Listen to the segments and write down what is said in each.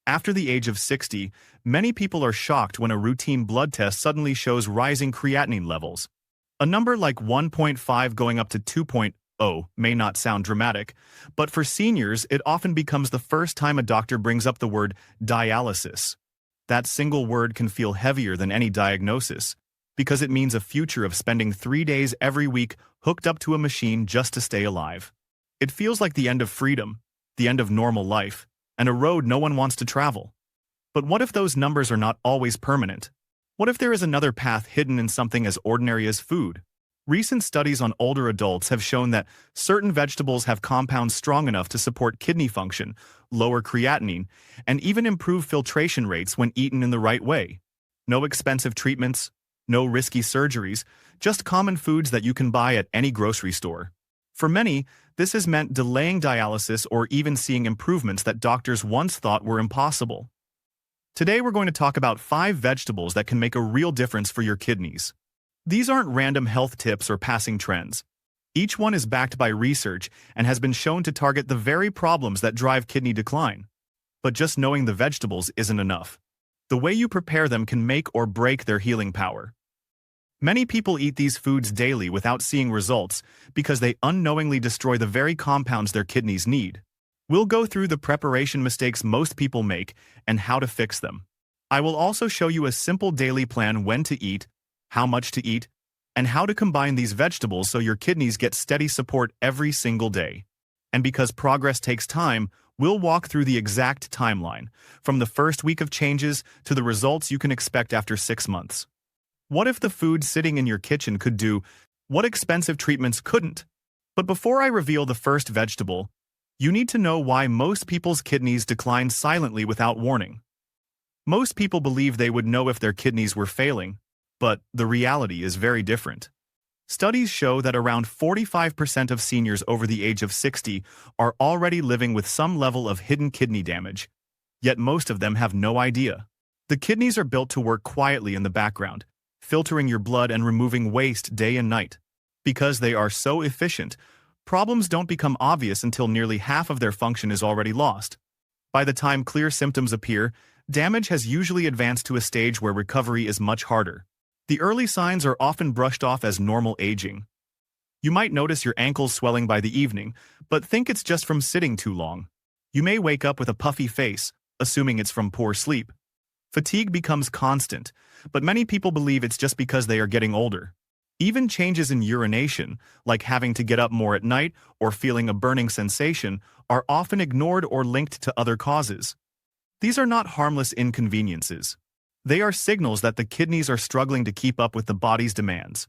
After the age of 60, many people are shocked when a routine blood test suddenly shows rising creatinine levels. A number like 1.5 going up to 2.0 may not sound dramatic, but for seniors it often becomes the first time a doctor brings up the word dialysis. That single word can feel heavier than any diagnosis, because it means a future of spending 3 days every week hooked up to a machine just to stay alive. It feels like the end of freedom, the end of normal life, and a road no one wants to travel. But what if those numbers are not always permanent? What if there is another path hidden in something as ordinary as food? Recent studies on older adults have shown that certain vegetables have compounds strong enough to support kidney function, lower creatinine, and even improve filtration rates when eaten in the right way. No expensive treatments, no risky surgeries, just common foods that you can buy at any grocery store. For many, this has meant delaying dialysis or even seeing improvements that doctors once thought were impossible. Today we're going to talk about 5 vegetables that can make a real difference for your kidneys. These aren't random health tips or passing trends. Each one is backed by research and has been shown to target the very problems that drive kidney decline. But just knowing the vegetables isn't enough. The way you prepare them can make or break their healing power. Many people eat these foods daily without seeing results because they unknowingly destroy the very compounds their kidneys need. We'll go through the preparation mistakes most people make and how to fix them. I will also show you a simple daily plan: when to eat, how much to eat, and how to combine these vegetables so your kidneys get steady support every single day. And because progress takes time, we'll walk through the exact timeline, from the first week of changes to the results you can expect after 6 months. What if the food sitting in your kitchen could do what expensive treatments couldn't? But before I reveal the first vegetable, you need to know why most people's kidneys decline silently without warning. Most people believe they would know if their kidneys were failing, but the reality is very different. Studies show that around 45% of seniors over the age of 60 are already living with some level of hidden kidney damage, yet most of them have no idea. The kidneys are built to work quietly in the background, filtering your blood and removing waste day and night. Because they are so efficient, problems don't become obvious until nearly half of their function is already lost. By the time clear symptoms appear, damage has usually advanced to a stage where recovery is much harder. The early signs are often brushed off as normal aging. You might notice your ankles swelling by the evening, but think it's just from sitting too long. You may wake up with a puffy face, assuming it's from poor sleep. Fatigue becomes constant, but many people believe it's just because they are getting older. Even changes in urination, like having to get up more at night or feeling a burning sensation, are often ignored or linked to other causes. These are not harmless inconveniences. They are signals that the kidneys are struggling to keep up with the body's demands.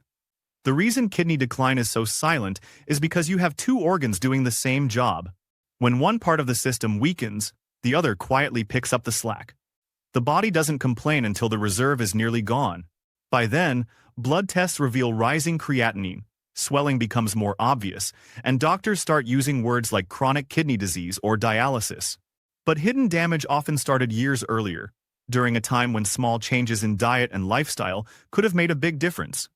The reason kidney decline is so silent is because you have 2 organs doing the same job. When one part of the system weakens, the other quietly picks up the slack. The body doesn't complain until the reserve is nearly gone. By then, blood tests reveal rising creatinine, swelling becomes more obvious, and doctors start using words like chronic kidney disease or dialysis. But hidden damage often started years earlier, during a time when small changes in diet and lifestyle could have made a big difference.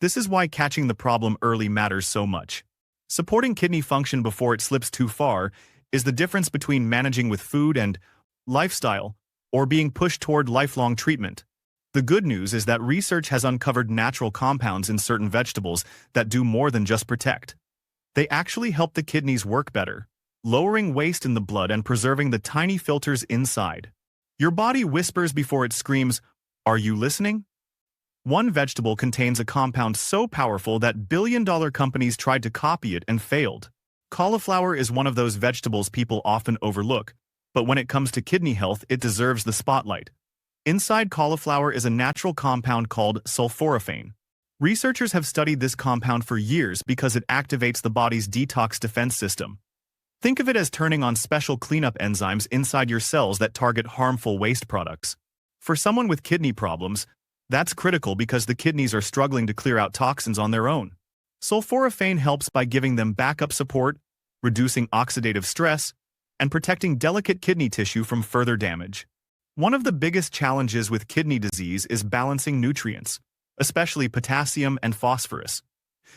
This is why catching the problem early matters so much. Supporting kidney function before it slips too far is the difference between managing with food and lifestyle, or being pushed toward lifelong treatment. The good news is that research has uncovered natural compounds in certain vegetables that do more than just protect. They actually help the kidneys work better, lowering waste in the blood and preserving the tiny filters inside. Your body whispers before it screams, "Are you listening?" One vegetable contains a compound so powerful that billion-dollar companies tried to copy it and failed. Cauliflower is one of those vegetables people often overlook, but when it comes to kidney health, it deserves the spotlight. Inside cauliflower is a natural compound called sulforaphane. Researchers have studied this compound for years because it activates the body's detox defense system. Think of it as turning on special cleanup enzymes inside your cells that target harmful waste products. For someone with kidney problems, that's critical because the kidneys are struggling to clear out toxins on their own. Sulforaphane helps by giving them backup support, reducing oxidative stress, and protecting delicate kidney tissue from further damage. One of the biggest challenges with kidney disease is balancing nutrients, especially potassium and phosphorus.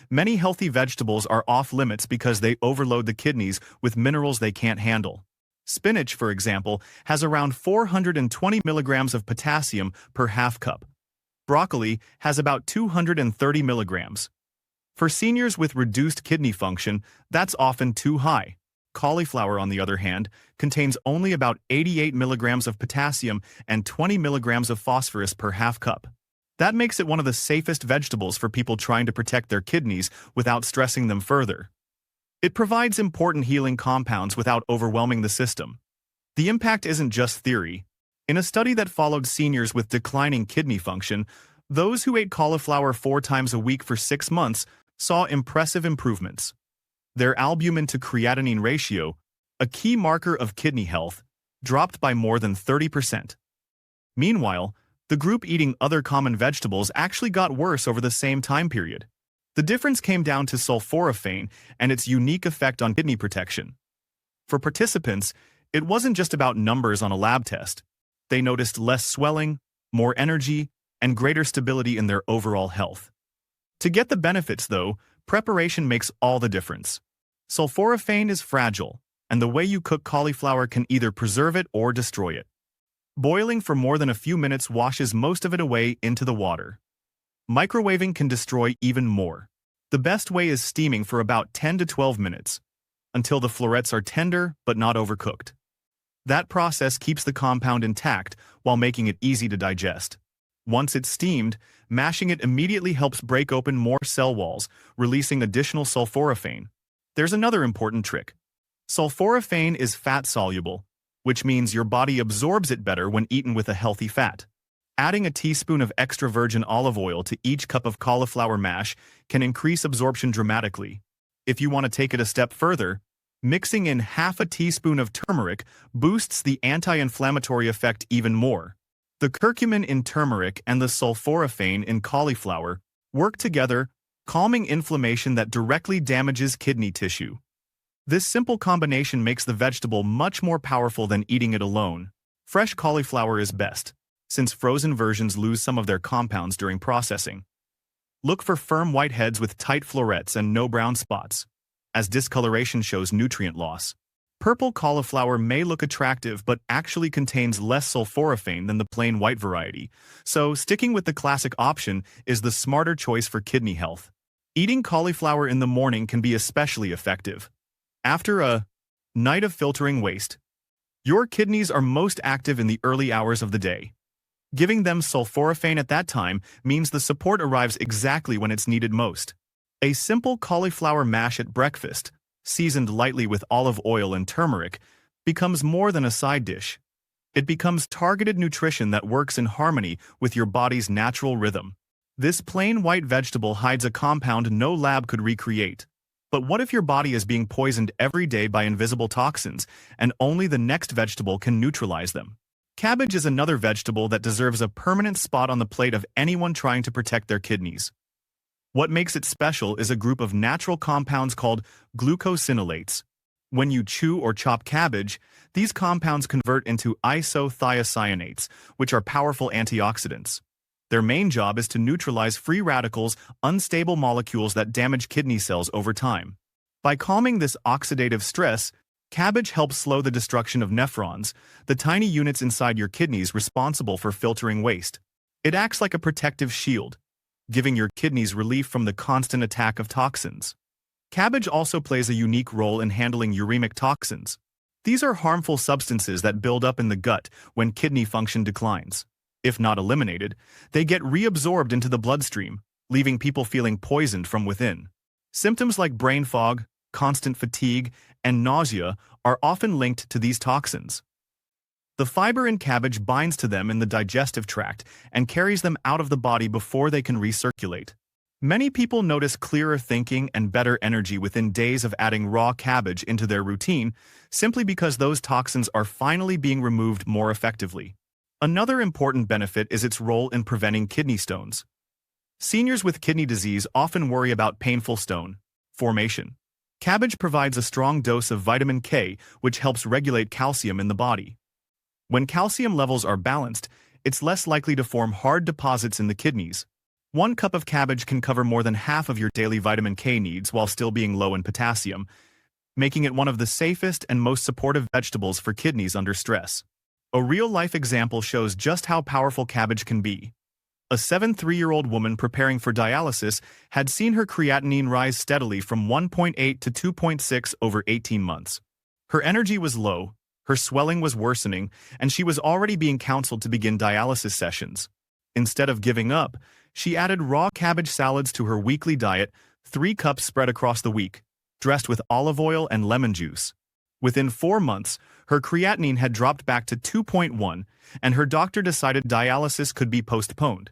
Many healthy vegetables are off limits because they overload the kidneys with minerals they can't handle. Spinach, for example, has around 420 milligrams of potassium per half cup. Broccoli has about 230 milligrams. For seniors with reduced kidney function, that's often too high. Cauliflower, on the other hand, contains only about 88 milligrams of potassium and 20 milligrams of phosphorus per half cup. That makes it one of the safest vegetables for people trying to protect their kidneys without stressing them further. It provides important healing compounds without overwhelming the system. The impact isn't just theory. In a study that followed seniors with declining kidney function, those who ate cauliflower 4 times a week for 6 months saw impressive improvements. Their albumin to creatinine ratio, a key marker of kidney health, dropped by more than 30%. Meanwhile, the group eating other common vegetables actually got worse over the same time period. The difference came down to sulforaphane and its unique effect on kidney protection. For participants, it wasn't just about numbers on a lab test. They noticed less swelling, more energy, and greater stability in their overall health. To get the benefits, though, preparation makes all the difference. Sulforaphane is fragile, and the way you cook cauliflower can either preserve it or destroy it. Boiling for more than a few minutes washes most of it away into the water. Microwaving can destroy even more. The best way is steaming for about 10 to 12 minutes, until the florets are tender but not overcooked. That process keeps the compound intact while making it easy to digest. Once it's steamed, mashing it immediately helps break open more cell walls, releasing additional sulforaphane. There's another important trick. Sulforaphane is fat-soluble, which means your body absorbs it better when eaten with a healthy fat. Adding a teaspoon of extra virgin olive oil to each cup of cauliflower mash can increase absorption dramatically. If you want to take it a step further, mixing in half a teaspoon of turmeric boosts the anti-inflammatory effect even more. The curcumin in turmeric and the sulforaphane in cauliflower work together, calming inflammation that directly damages kidney tissue. This simple combination makes the vegetable much more powerful than eating it alone. Fresh cauliflower is best, since frozen versions lose some of their compounds during processing. Look for firm white heads with tight florets and no brown spots, as discoloration shows nutrient loss. Purple cauliflower may look attractive but actually contains less sulforaphane than the plain white variety, so sticking with the classic option is the smarter choice for kidney health. Eating cauliflower in the morning can be especially effective. After a night of filtering waste, your kidneys are most active in the early hours of the day. Giving them sulforaphane at that time means the support arrives exactly when it's needed most. A simple cauliflower mash at breakfast, seasoned lightly with olive oil and turmeric, becomes more than a side dish. It becomes targeted nutrition that works in harmony with your body's natural rhythm. This plain white vegetable hides a compound no lab could recreate. But what if your body is being poisoned every day by invisible toxins, and only the next vegetable can neutralize them? Cabbage is another vegetable that deserves a permanent spot on the plate of anyone trying to protect their kidneys. What makes it special is a group of natural compounds called glucosinolates. When you chew or chop cabbage, these compounds convert into isothiocyanates, which are powerful antioxidants. Their main job is to neutralize free radicals, unstable molecules that damage kidney cells over time. By calming this oxidative stress, cabbage helps slow the destruction of nephrons, the tiny units inside your kidneys responsible for filtering waste. It acts like a protective shield, giving your kidneys relief from the constant attack of toxins. Cabbage also plays a unique role in handling uremic toxins. These are harmful substances that build up in the gut when kidney function declines. If not eliminated, they get reabsorbed into the bloodstream, leaving people feeling poisoned from within. Symptoms like brain fog, constant fatigue, and nausea are often linked to these toxins. The fiber in cabbage binds to them in the digestive tract and carries them out of the body before they can recirculate. Many people notice clearer thinking and better energy within days of adding raw cabbage into their routine, simply because those toxins are finally being removed more effectively. Another important benefit is its role in preventing kidney stones. Seniors with kidney disease often worry about painful stone formation. Cabbage provides a strong dose of vitamin K, which helps regulate calcium in the body. When calcium levels are balanced, it's less likely to form hard deposits in the kidneys. 1 cup of cabbage can cover more than half of your daily vitamin K needs while still being low in potassium. making it one of the safest and most supportive vegetables for kidneys under stress. A real-life example shows just how powerful cabbage can be. A 73-year-old woman preparing for dialysis had seen her creatinine rise steadily from 1.8 to 2.6 over 18 months. Her energy was low, her swelling was worsening, and she was already being counseled to begin dialysis sessions. Instead of giving up, she added raw cabbage salads to her weekly diet, 3 cups spread across the week, dressed with olive oil and lemon juice. Within 4 months, her creatinine had dropped back to 2.1, and her doctor decided dialysis could be postponed.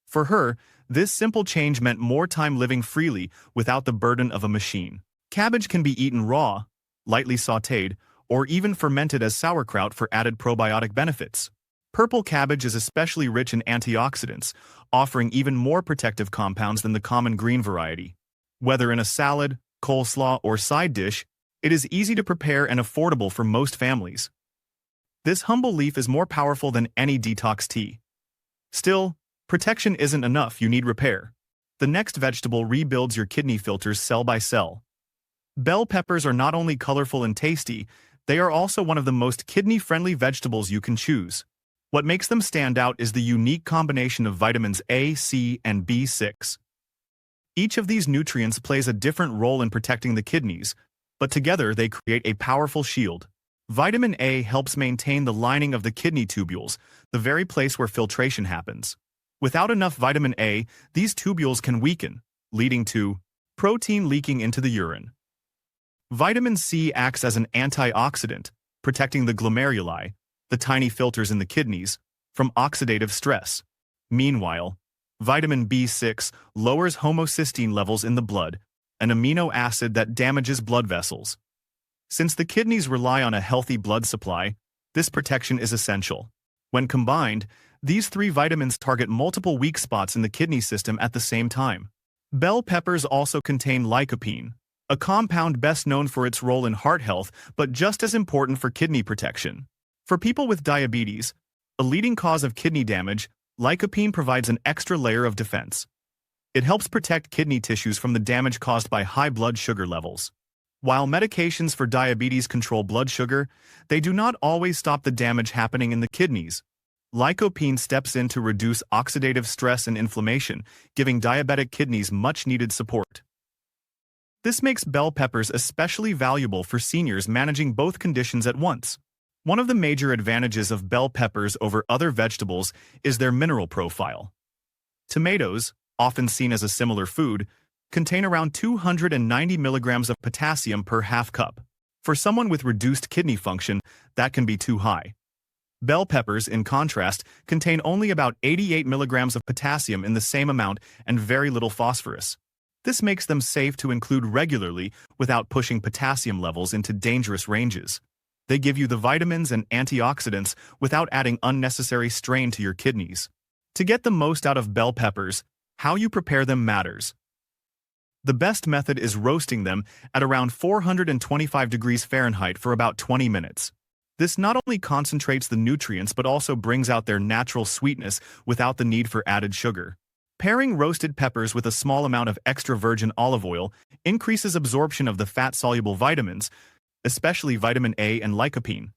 For her, this simple change meant more time living freely without the burden of a machine. Cabbage can be eaten raw, lightly sautéed, or even fermented as sauerkraut for added probiotic benefits. Purple cabbage is especially rich in antioxidants, offering even more protective compounds than the common green variety. Whether in a salad, coleslaw, or side dish, it is easy to prepare and affordable for most families. This humble leaf is more powerful than any detox tea. Still, protection isn't enough, you need repair. The next vegetable rebuilds your kidney filters cell by cell. Bell peppers are not only colorful and tasty, they are also one of the most kidney-friendly vegetables you can choose. What makes them stand out is the unique combination of vitamins A, C, and B6. Each of these nutrients plays a different role in protecting the kidneys, but together they create a powerful shield. Vitamin A helps maintain the lining of the kidney tubules, the very place where filtration happens. Without enough vitamin A, these tubules can weaken, leading to protein leaking into the urine. Vitamin C acts as an antioxidant, protecting the glomeruli, the tiny filters in the kidneys, from oxidative stress. Meanwhile, vitamin B6 lowers homocysteine levels in the blood, an amino acid that damages blood vessels. Since the kidneys rely on a healthy blood supply, this protection is essential. When combined, these 3 vitamins target multiple weak spots in the kidney system at the same time. Bell peppers also contain lycopene, a compound best known for its role in heart health but just as important for kidney protection. For people with diabetes, a leading cause of kidney damage, lycopene provides an extra layer of defense. It helps protect kidney tissues from the damage caused by high blood sugar levels. While medications for diabetes control blood sugar, they do not always stop the damage happening in the kidneys. Lycopene steps in to reduce oxidative stress and inflammation, giving diabetic kidneys much-needed support. This makes bell peppers especially valuable for seniors managing both conditions at once. One of the major advantages of bell peppers over other vegetables is their mineral profile. Tomatoes, often seen as a similar food, contain around 290 milligrams of potassium per half cup. For someone with reduced kidney function, that can be too high. Bell peppers, in contrast, contain only about 88 milligrams of potassium in the same amount and very little phosphorus. This makes them safe to include regularly without pushing potassium levels into dangerous ranges. They give you the vitamins and antioxidants without adding unnecessary strain to your kidneys. To get the most out of bell peppers, how you prepare them matters. The best method is roasting them at around 425 degrees Fahrenheit for about 20 minutes. This not only concentrates the nutrients but also brings out their natural sweetness without the need for added sugar. Pairing roasted peppers with a small amount of extra virgin olive oil increases absorption of the fat-soluble vitamins, especially vitamin A and lycopene.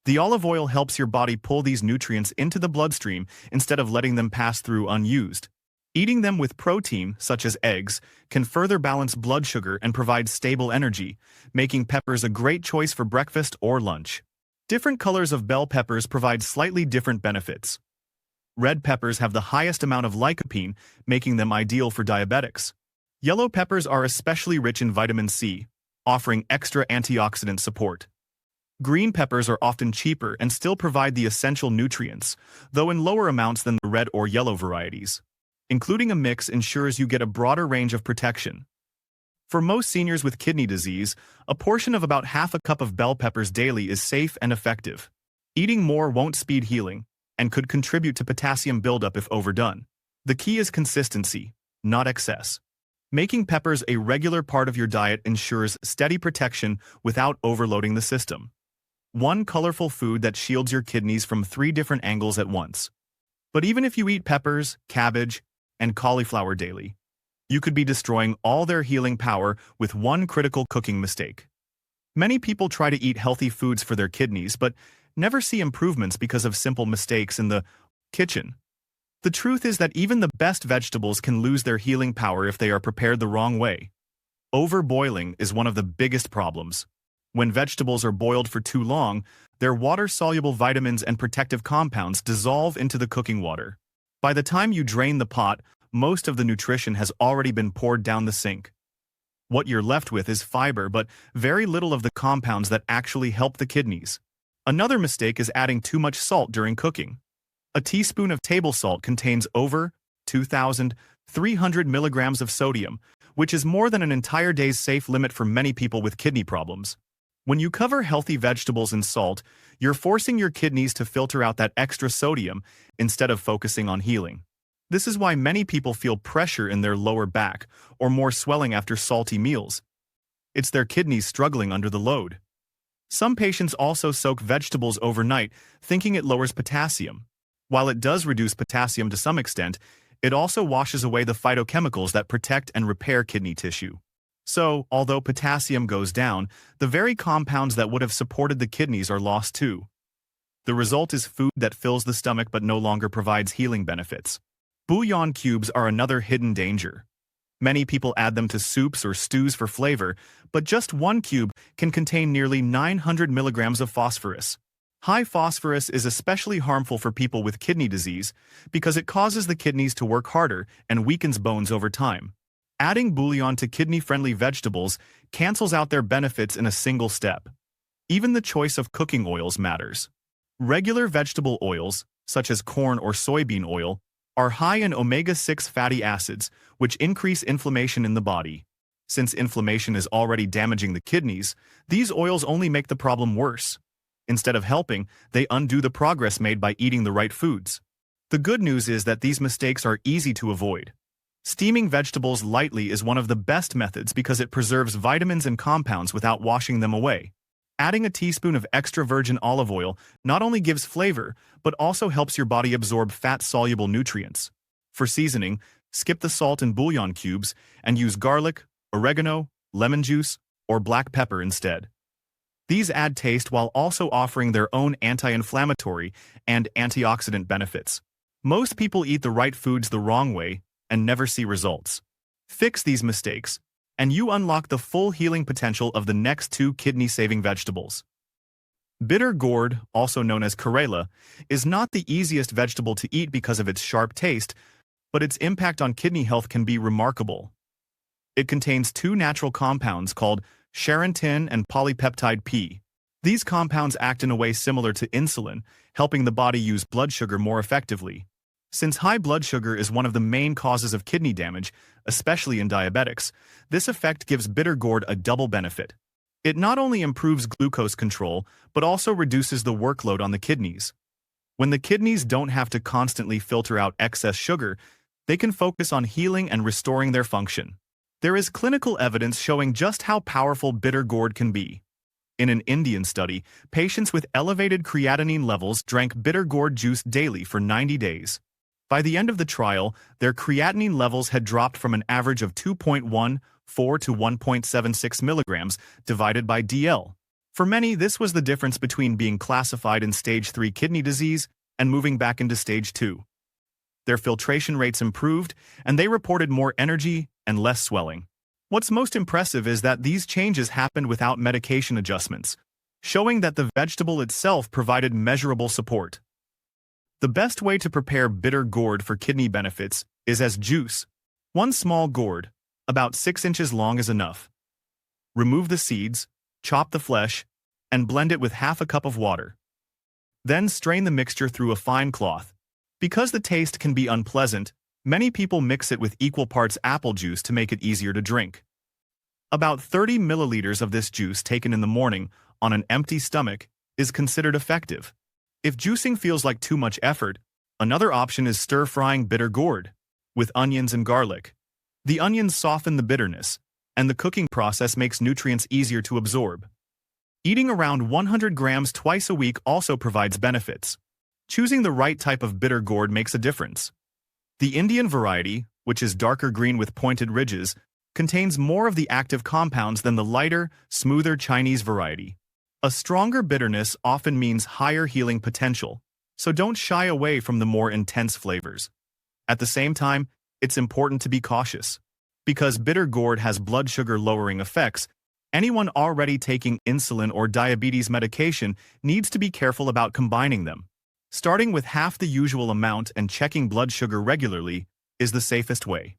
The olive oil helps your body pull these nutrients into the bloodstream instead of letting them pass through unused. Eating them with protein, such as eggs, can further balance blood sugar and provide stable energy, making peppers a great choice for breakfast or lunch. Different colors of bell peppers provide slightly different benefits. Red peppers have the highest amount of lycopene, making them ideal for diabetics. Yellow peppers are especially rich in vitamin C, offering extra antioxidant support. Green peppers are often cheaper and still provide the essential nutrients, though in lower amounts than the red or yellow varieties. Including a mix ensures you get a broader range of protection. For most seniors with kidney disease, a portion of about half a cup of bell peppers daily is safe and effective. Eating more won't speed healing, and could contribute to potassium buildup if overdone. The key is consistency, not excess. Making peppers a regular part of your diet ensures steady protection without overloading the system. One colorful food that shields your kidneys from 3 different angles at once. But even if you eat peppers, cabbage, and cauliflower daily, you could be destroying all their healing power with one critical cooking mistake. Many people try to eat healthy foods for their kidneys, but never see improvements because of simple mistakes in the kitchen. The truth is that even the best vegetables can lose their healing power if they are prepared the wrong way. Overboiling is one of the biggest problems. When vegetables are boiled for too long, their water-soluble vitamins and protective compounds dissolve into the cooking water. By the time you drain the pot, most of the nutrition has already been poured down the sink. What you're left with is fiber, but very little of the compounds that actually help the kidneys. Another mistake is adding too much salt during cooking. A teaspoon of table salt contains over 2,300 milligrams of sodium, which is more than an entire day's safe limit for many people with kidney problems. When you cover healthy vegetables in salt, you're forcing your kidneys to filter out that extra sodium instead of focusing on healing. This is why many people feel pressure in their lower back or more swelling after salty meals. It's their kidneys struggling under the load. Some patients also soak vegetables overnight, thinking it lowers potassium. While it does reduce potassium to some extent, it also washes away the phytochemicals that protect and repair kidney tissue. So, although potassium goes down, the very compounds that would have supported the kidneys are lost too. The result is food that fills the stomach but no longer provides healing benefits. Bouillon cubes are another hidden danger. Many people add them to soups or stews for flavor, but just one cube can contain nearly 900 milligrams of phosphorus. High phosphorus is especially harmful for people with kidney disease because it causes the kidneys to work harder and weakens bones over time. Adding bouillon to kidney-friendly vegetables cancels out their benefits in a single step. Even the choice of cooking oils matters. Regular vegetable oils, such as corn or soybean oil, are high in omega-6 fatty acids, which increase inflammation in the body. Since inflammation is already damaging the kidneys, these oils only make the problem worse. Instead of helping, they undo the progress made by eating the right foods. The good news is that these mistakes are easy to avoid. Steaming vegetables lightly is one of the best methods because it preserves vitamins and compounds without washing them away. Adding a teaspoon of extra virgin olive oil not only gives flavor, but also helps your body absorb fat-soluble nutrients. For seasoning, skip the salt and bouillon cubes and use garlic, oregano, lemon juice, or black pepper instead. These add taste while also offering their own anti-inflammatory and antioxidant benefits. Most people eat the right foods the wrong way and never see results. Fix these mistakes, and you unlock the full healing potential of the next two kidney-saving vegetables. Bitter gourd, also known as Karela, is not the easiest vegetable to eat because of its sharp taste, but its impact on kidney health can be remarkable. It contains two natural compounds called charantin and polypeptide P. These compounds act in a way similar to insulin, helping the body use blood sugar more effectively. Since high blood sugar is one of the main causes of kidney damage, especially in diabetics, this effect gives bitter gourd a double benefit. It not only improves glucose control, but also reduces the workload on the kidneys. When the kidneys don't have to constantly filter out excess sugar, they can focus on healing and restoring their function. There is clinical evidence showing just how powerful bitter gourd can be. In an Indian study, patients with elevated creatinine levels drank bitter gourd juice daily for 90 days. By the end of the trial, their creatinine levels had dropped from an average of 2.14 to 1.76 milligrams divided by DL. For many, this was the difference between being classified in stage 3 kidney disease and moving back into stage 2. Their filtration rates improved, and they reported more energy and less swelling. What's most impressive is that these changes happened without medication adjustments, showing that the vegetable itself provided measurable support. The best way to prepare bitter gourd for kidney benefits is as juice. One small gourd, about 6 inches long, is enough. Remove the seeds, chop the flesh, and blend it with half a cup of water. Then strain the mixture through a fine cloth. Because the taste can be unpleasant, many people mix it with equal parts apple juice to make it easier to drink. About 30 milliliters of this juice taken in the morning on an empty stomach is considered effective. If juicing feels like too much effort, another option is stir-frying bitter gourd with onions and garlic. The onions soften the bitterness, and the cooking process makes nutrients easier to absorb. Eating around 100 grams twice a week also provides benefits. Choosing the right type of bitter gourd makes a difference. The Indian variety, which is darker green with pointed ridges, contains more of the active compounds than the lighter, smoother Chinese variety. A stronger bitterness often means higher healing potential, so don't shy away from the more intense flavors. At the same time, it's important to be cautious. Because bitter gourd has blood sugar lowering effects, anyone already taking insulin or diabetes medication needs to be careful about combining them. Starting with half the usual amount and checking blood sugar regularly is the safest way.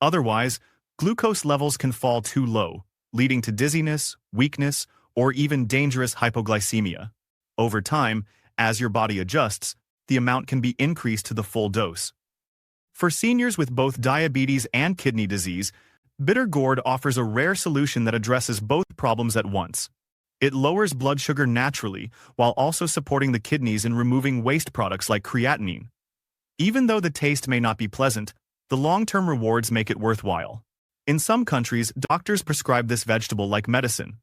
Otherwise, glucose levels can fall too low, leading to dizziness, weakness, or even dangerous hypoglycemia. Over time, as your body adjusts, the amount can be increased to the full dose. For seniors with both diabetes and kidney disease, bitter gourd offers a rare solution that addresses both problems at once. It lowers blood sugar naturally while also supporting the kidneys in removing waste products like creatinine. Even though the taste may not be pleasant, the long-term rewards make it worthwhile. In some countries, doctors prescribe this vegetable like medicine.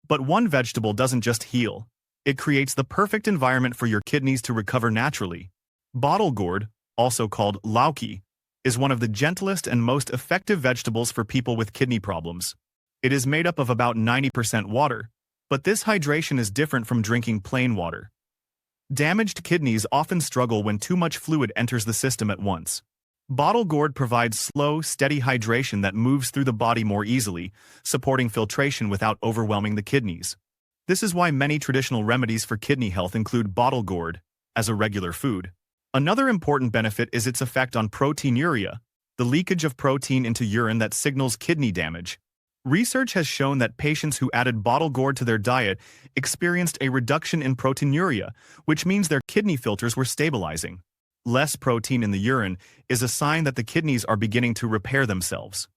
But one vegetable doesn't just heal. It creates the perfect environment for your kidneys to recover naturally. Bottle gourd, also called low-potassium, is one of the gentlest and most effective vegetables for people with kidney problems. It is made up of about 90% water, but this hydration is different from drinking plain water. Damaged kidneys often struggle when too much fluid enters the system at once. Bottle gourd provides slow, steady hydration that moves through the body more easily, supporting filtration without overwhelming the kidneys. This is why many traditional remedies for kidney health include bottle gourd as a regular food. Another important benefit is its effect on proteinuria, the leakage of protein into urine that signals kidney damage. Research has shown that patients who added bottle gourd to their diet experienced a reduction in proteinuria, which means their kidney filters were stabilizing. Less protein in the urine is a sign that the kidneys are beginning to repair themselves.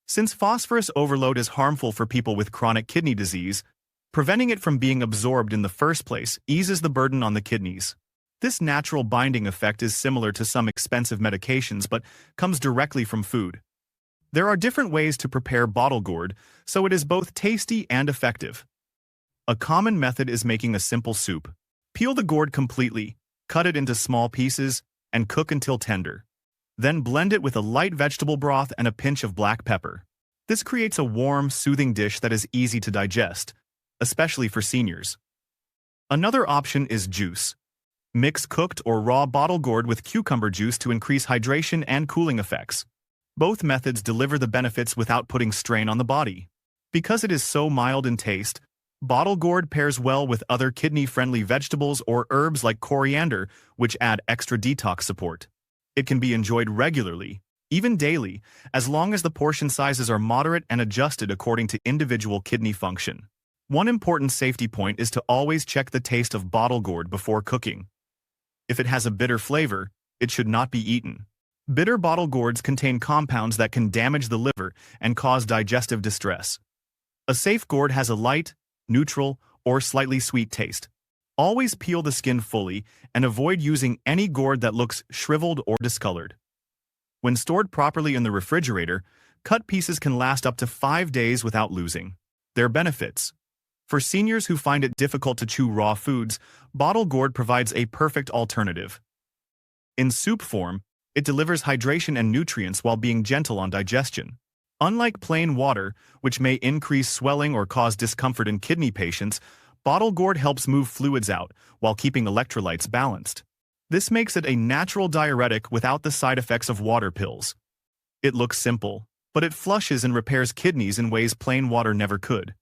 Since phosphorus overload is harmful for people with chronic kidney disease, preventing it from being absorbed in the first place eases the burden on the kidneys. This natural binding effect is similar to some expensive medications but comes directly from food. There are different ways to prepare bottle gourd, so it is both tasty and effective. A common method is making a simple soup. Peel the gourd completely, cut it into small pieces, and cook until tender. Then blend it with a light vegetable broth and a pinch of black pepper. This creates a warm, soothing dish that is easy to digest, especially for seniors. Another option is juice. Mix cooked or raw bottle gourd with cucumber juice to increase hydration and cooling effects. Both methods deliver the benefits without putting strain on the body. Because it is so mild in taste, bottle gourd pairs well with other kidney-friendly vegetables or herbs like coriander, which add extra detox support. It can be enjoyed regularly, even daily, as long as the portion sizes are moderate and adjusted according to individual kidney function. One important safety point is to always check the taste of bottle gourd before cooking. If it has a bitter flavor, it should not be eaten. Bitter bottle gourds contain compounds that can damage the liver and cause digestive distress. A safe gourd has a light, neutral, or slightly sweet taste. Always peel the skin fully and avoid using any gourd that looks shriveled or discolored. When stored properly in the refrigerator, cut pieces can last up to 5 days without losing their benefits. For seniors who find it difficult to chew raw foods, bottle gourd provides a perfect alternative. In soup form, it delivers hydration and nutrients while being gentle on digestion. Unlike plain water, which may increase swelling or cause discomfort in kidney patients, bottle gourd helps move fluids out while keeping electrolytes balanced. This makes it a natural diuretic without the side effects of water pills. It looks simple, but it flushes and repairs kidneys in ways plain water never could.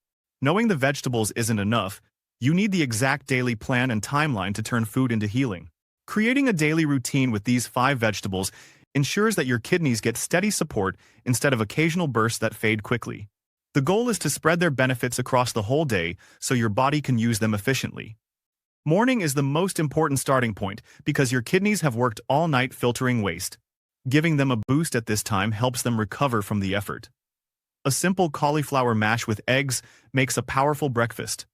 Knowing the vegetables isn't enough, you need the exact daily plan and timeline to turn food into healing. Creating a daily routine with these 5 vegetables ensures that your kidneys get steady support instead of occasional bursts that fade quickly. The goal is to spread their benefits across the whole day so your body can use them efficiently. Morning is the most important starting point because your kidneys have worked all night filtering waste. Giving them a boost at this time helps them recover from the effort. A simple cauliflower mash with eggs makes a powerful breakfast.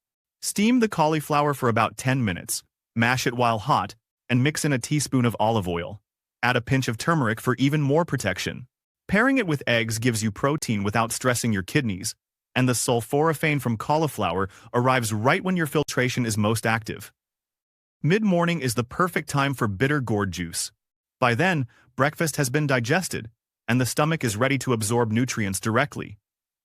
Steam the cauliflower for about 10 minutes, mash it while hot, and mix in a teaspoon of olive oil. Add a pinch of turmeric for even more protection. Pairing it with eggs gives you protein without stressing your kidneys, and the sulforaphane from cauliflower arrives right when your filtration is most active. Mid-morning is the perfect time for bitter gourd juice. By then, breakfast has been digested, and the stomach is ready to absorb nutrients directly.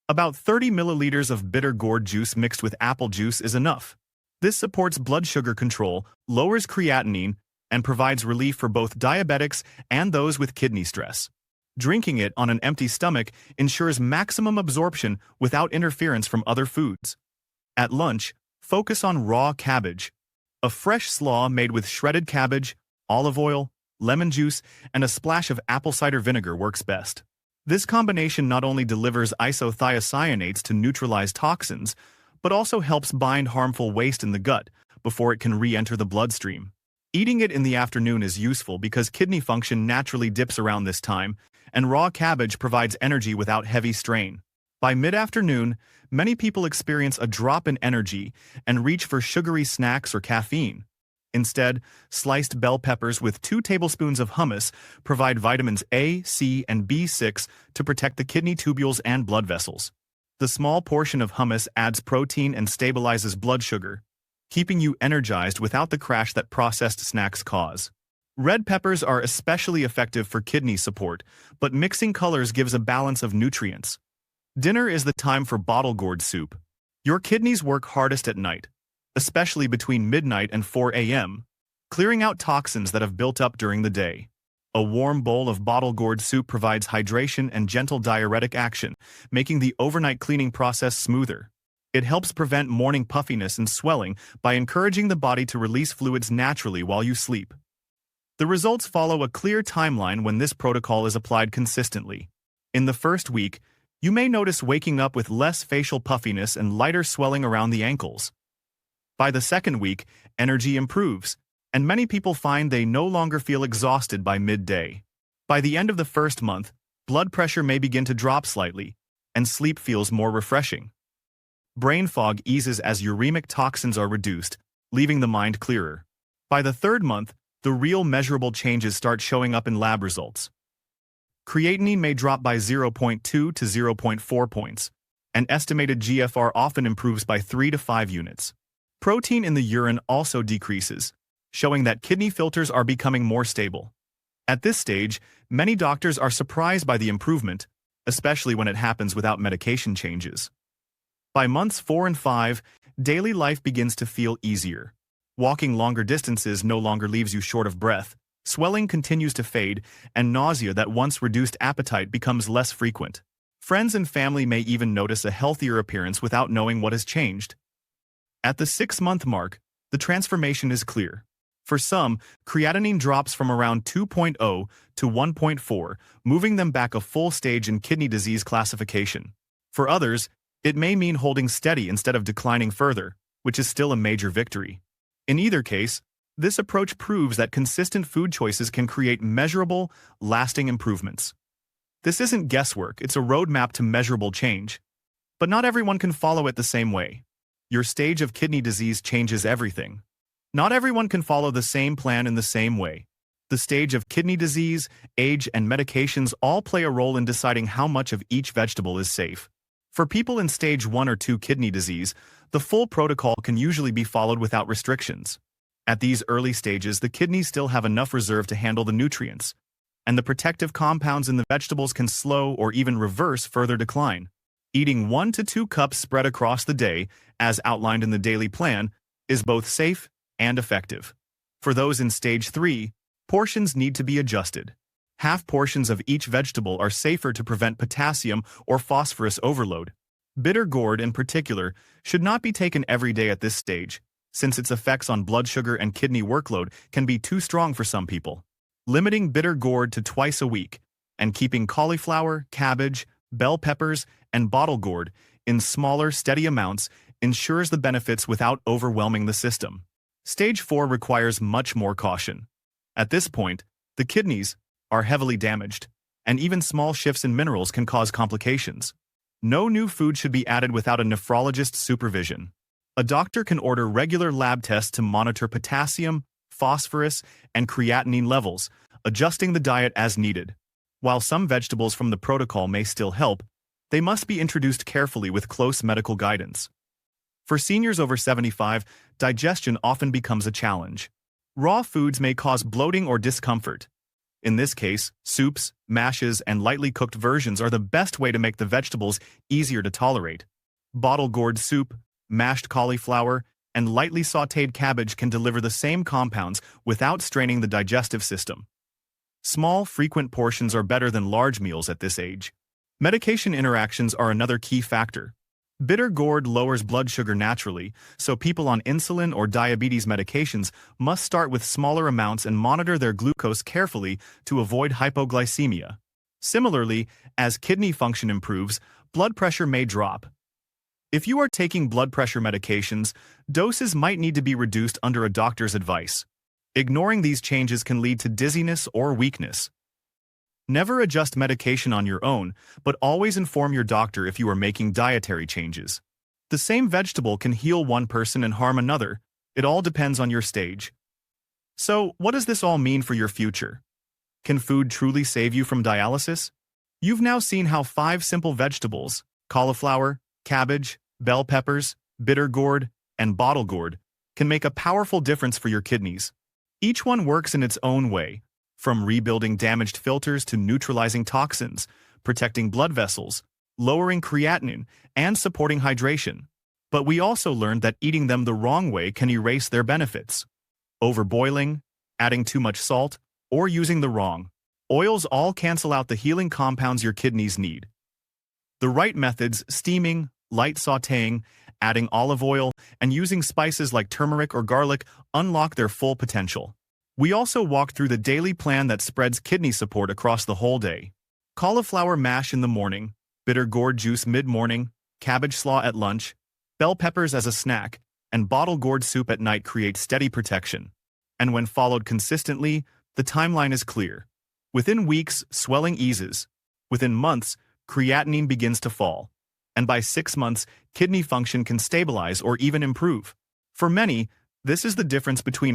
About 30 milliliters of bitter gourd juice mixed with apple juice is enough. This supports blood sugar control, lowers creatinine, and provides relief for both diabetics and those with kidney stress. Drinking it on an empty stomach ensures maximum absorption without interference from other foods. At lunch, focus on raw cabbage. A fresh slaw made with shredded cabbage, olive oil, lemon juice, and a splash of apple cider vinegar works best. This combination not only delivers isothiocyanates to neutralize toxins, but also helps bind harmful waste in the gut before it can re-enter the bloodstream. Eating it in the afternoon is useful because kidney function naturally dips around this time, and raw cabbage provides energy without heavy strain. By mid-afternoon, many people experience a drop in energy and reach for sugary snacks or caffeine. Instead, sliced bell peppers with 2 tablespoons of hummus provide vitamins A, C, and B6 to protect the kidney tubules and blood vessels. The small portion of hummus adds protein and stabilizes blood sugar, keeping you energized without the crash that processed snacks cause. Red peppers are especially effective for kidney support, but mixing colors gives a balance of nutrients. Dinner is the time for bottle gourd soup. Your kidneys work hardest at night, especially between midnight and 4 a.m., clearing out toxins that have built up during the day. A warm bowl of bottle gourd soup provides hydration and gentle diuretic action, making the overnight cleaning process smoother. It helps prevent morning puffiness and swelling by encouraging the body to release fluids naturally while you sleep. The results follow a clear timeline when this protocol is applied consistently. In the first week, you may notice waking up with less facial puffiness and lighter swelling around the ankles. By the second week, energy improves, and many people find they no longer feel exhausted by midday. By the end of the first month, blood pressure may begin to drop slightly, and sleep feels more refreshing. Brain fog eases as uremic toxins are reduced, leaving the mind clearer. By the third month, the real measurable changes start showing up in lab results. Creatinine may drop by 0.2 to 0.4 points, and estimated GFR often improves by 3 to 5 units. Protein in the urine also decreases, showing that kidney filters are becoming more stable. At this stage, many doctors are surprised by the improvement, especially when it happens without medication changes. By months 4 and 5, daily life begins to feel easier. Walking longer distances no longer leaves you short of breath, swelling continues to fade, and nausea that once reduced appetite becomes less frequent. Friends and family may even notice a healthier appearance without knowing what has changed. At the 6-month mark, the transformation is clear. For some, creatinine drops from around 2.0 to 1.4, moving them back a full stage in kidney disease classification. For others, it may mean holding steady instead of declining further, which is still a major victory. In either case, this approach proves that consistent food choices can create measurable, lasting improvements. This isn't guesswork, it's a roadmap to measurable change. But not everyone can follow it the same way. Your stage of kidney disease changes everything. Not everyone can follow the same plan in the same way. The stage of kidney disease, age, and medications all play a role in deciding how much of each vegetable is safe. For people in stage 1 or 2 kidney disease, the full protocol can usually be followed without restrictions. At these early stages, the kidneys still have enough reserve to handle the nutrients, and the protective compounds in the vegetables can slow or even reverse further decline. Eating 1 to 2 cups spread across the day, as outlined in the daily plan, is both safe and effective. For those in stage 3, portions need to be adjusted. Half portions of each vegetable are safer to prevent potassium or phosphorus overload. Bitter gourd, in particular, should not be taken every day at this stage, since its effects on blood sugar and kidney workload can be too strong for some people. Limiting bitter gourd to twice a week, and keeping cauliflower, cabbage, bell peppers, and bottle gourd in smaller, steady amounts ensures the benefits without overwhelming the system. Stage 4 requires much more caution. At this point, the kidneys are heavily damaged, and even small shifts in minerals can cause complications. No new food should be added without a nephrologist's supervision. A doctor can order regular lab tests to monitor potassium, phosphorus, and creatinine levels, adjusting the diet as needed. While some vegetables from the protocol may still help, they must be introduced carefully with close medical guidance. For seniors over 75, digestion often becomes a challenge. Raw foods may cause bloating or discomfort, In this case, soups, mashes, and lightly cooked versions are the best way to make the vegetables easier to tolerate. Bottle gourd soup, mashed cauliflower, and lightly sautéed cabbage can deliver the same compounds without straining the digestive system. Small, frequent portions are better than large meals at this age. Medication interactions are another key factor. Bitter gourd lowers blood sugar naturally, so people on insulin or diabetes medications must start with smaller amounts and monitor their glucose carefully to avoid hypoglycemia. Similarly, as kidney function improves, blood pressure may drop. If you are taking blood pressure medications, doses might need to be reduced under a doctor's advice. Ignoring these changes can lead to dizziness or weakness. Never adjust medication on your own, but always inform your doctor if you are making dietary changes. The same vegetable can heal one person and harm another. It all depends on your stage. So, what does this all mean for your future? Can food truly save you from dialysis? You've now seen how 5 simple vegetables, cauliflower, cabbage, bell peppers, bitter gourd, and bottle gourd, can make a powerful difference for your kidneys. Each one works in its own way, from rebuilding damaged filters to neutralizing toxins, protecting blood vessels, lowering creatinine, and supporting hydration. But we also learned that eating them the wrong way can erase their benefits. Overboiling, adding too much salt, or using the wrong oils all cancel out the healing compounds your kidneys need. The right methods, steaming, light sautéing, adding olive oil, and using spices like turmeric or garlic, unlock their full potential. We also walked through the daily plan that spreads kidney support across the whole day. Cauliflower mash in the morning, bitter gourd juice mid-morning, cabbage slaw at lunch, bell peppers as a snack, and bottle gourd soup at night create steady protection. And when followed consistently, the timeline is clear. Within weeks, swelling eases. Within months, creatinine begins to fall. And by 6 months, kidney function can stabilize or even improve. For many, this is the difference between